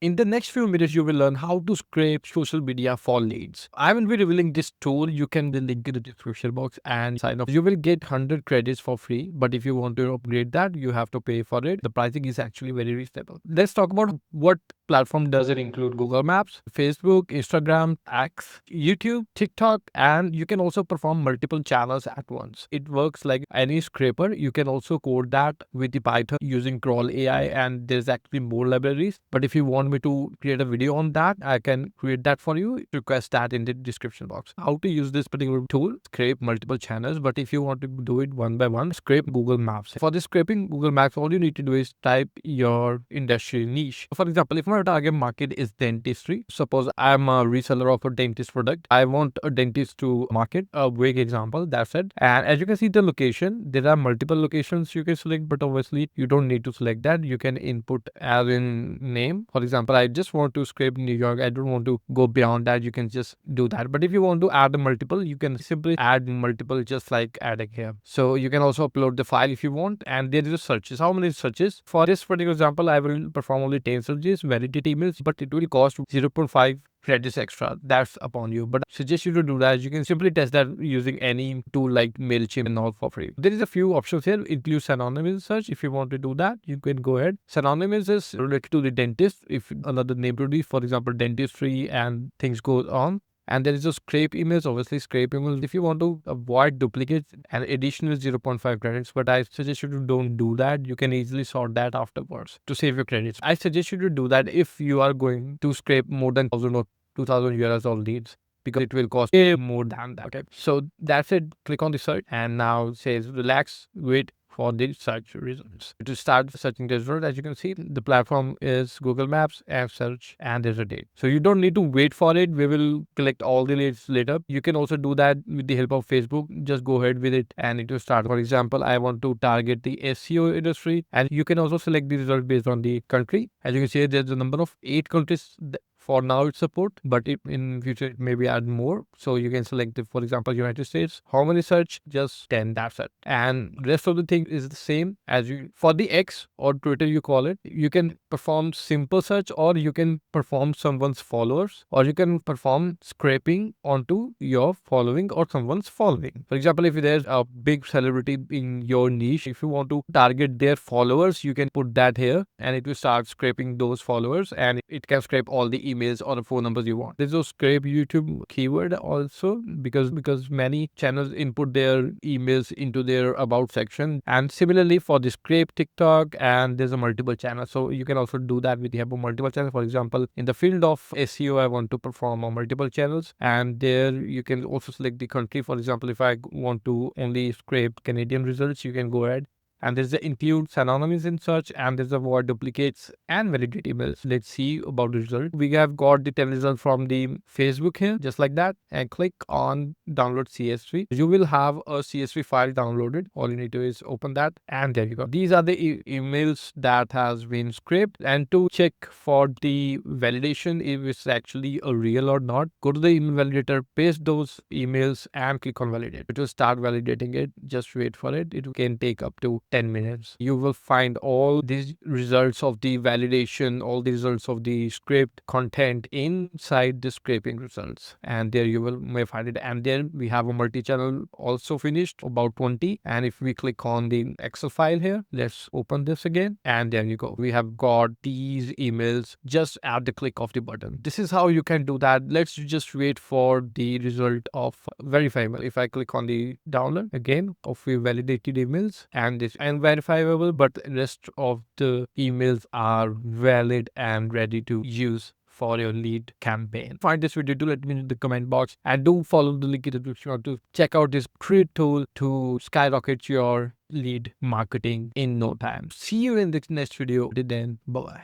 In the next few minutes, you will learn how to scrape social media for leads. I will be revealing this tool. You can the link in the description box and sign up. You will get 100 credits for free, but if you want to upgrade that, you have to pay for it. The pricing is actually very reasonable. Let's talk about what platform does it include. Google Maps, Facebook, Instagram, X, YouTube, TikTok, and you can also perform multiple channels at once. It works like any scraper. You can also code that with the Python using crawl AI, and there's actually more libraries. But if you want me to create a video on that, I can create that for you. Request that in the description box. How to use this particular tool: scrape multiple channels, but if you want to do it one by one, scrape Google Maps. For this scraping Google Maps, all you need to do is type your industry niche. For example, if my target market is dentistry, suppose I'm a reseller of a dentist product, I want a dentist to market, a vague example, that's it. And as you can see the location, there are multiple locations you can select, but obviously you don't need to select that. You can input as in name. For example, I just want to scrape New York. I don't want to go beyond that. You can just do that. But if you want to add a multiple, you can simply add multiple, just like adding here. So you can also upload the file if you want, and there is a searches. How many searches? For this particular example, I will perform only 10 searches, validate emails, but it will cost 0.5 credits extra. That's upon you, but I suggest you to do that. You can simply test that using any tool like MailChimp and all for free. There is a few options here. Include synonymous search. If you want to do that, you can go ahead. Synonymous is related to the dentist. If another name to be, for example, dentistry and things go on. And there is a scrape emails, obviously scrape emails. If you want to avoid duplicates, and additional 0.5 credits, but I suggest you to don't do that. You can easily sort that afterwards to save your credits. I suggest you to do that if you are going to scrape more than 1,000 or 2,000 euros or leads, because it will cost way more than that. Okay, so that's it. Click on the search, and now it says relax, wait for the search results. To start searching the result, as you can see, the platform is Google Maps and search, and there's a date. So you don't need to wait for it. We will collect all the leads later. You can also do that with the help of Facebook. Just go ahead with it and it will start. For example, I want to target the SEO industry, and you can also select the result based on the country. As you can see, there's a number of 8 countries. For now it's support, but if in future it maybe add more. So you can select, for example, United States. How many search? Just 10, that's it. And rest of the thing is the same as you for the X or Twitter, you call it. You can perform simple search, or you can perform someone's followers, or you can perform scraping onto your following or someone's following. For example, if there's a big celebrity in your niche, if you want to target their followers, you can put that here and it will start scraping those followers, and it can scrape all the emails or the phone numbers you want. There's a scrape YouTube keyword also, because many channels input their emails into their about section. And similarly for the scrape TikTok, and there's a multiple channel, so you can also do that with the help of multiple channels. For example, in the field of SEO, I want to perform on multiple channels, and there you can also select the country. For example, if I want to only scrape Canadian results, you can go ahead. And there's the include synonyms in search, and there's avoid duplicates and validate emails. Let's see about the result. We have got the 10 result from the Facebook here, just like that, and click on download CSV. You will have a CSV file downloaded. All you need to do is open that, and there you go. These are the emails that has been scraped. And to check for the validation if it's actually a real or not, go to the email validator, paste those emails, and click on validate. It will start validating it. Just wait for it. It can take up to 10 minutes. You will find all these results of the validation, all the results of the scraped content inside the scraping results, and there you will may find it. And then we have a multi-channel also finished, about 20. And if we click on the Excel file here, let's open this again, and there you go. We have got these emails just at the click of the button. This is how you can do that. Let's just wait for the result of verifiable. If I click on the download again of the validated emails, and this unverifiable, but rest of the emails are valid and ready to use for your lead campaign. Find this video, do let me know in the comment box, and do follow the link in the description to check out this great tool to skyrocket your lead marketing in no time. See you in the next video. Till then, bye bye.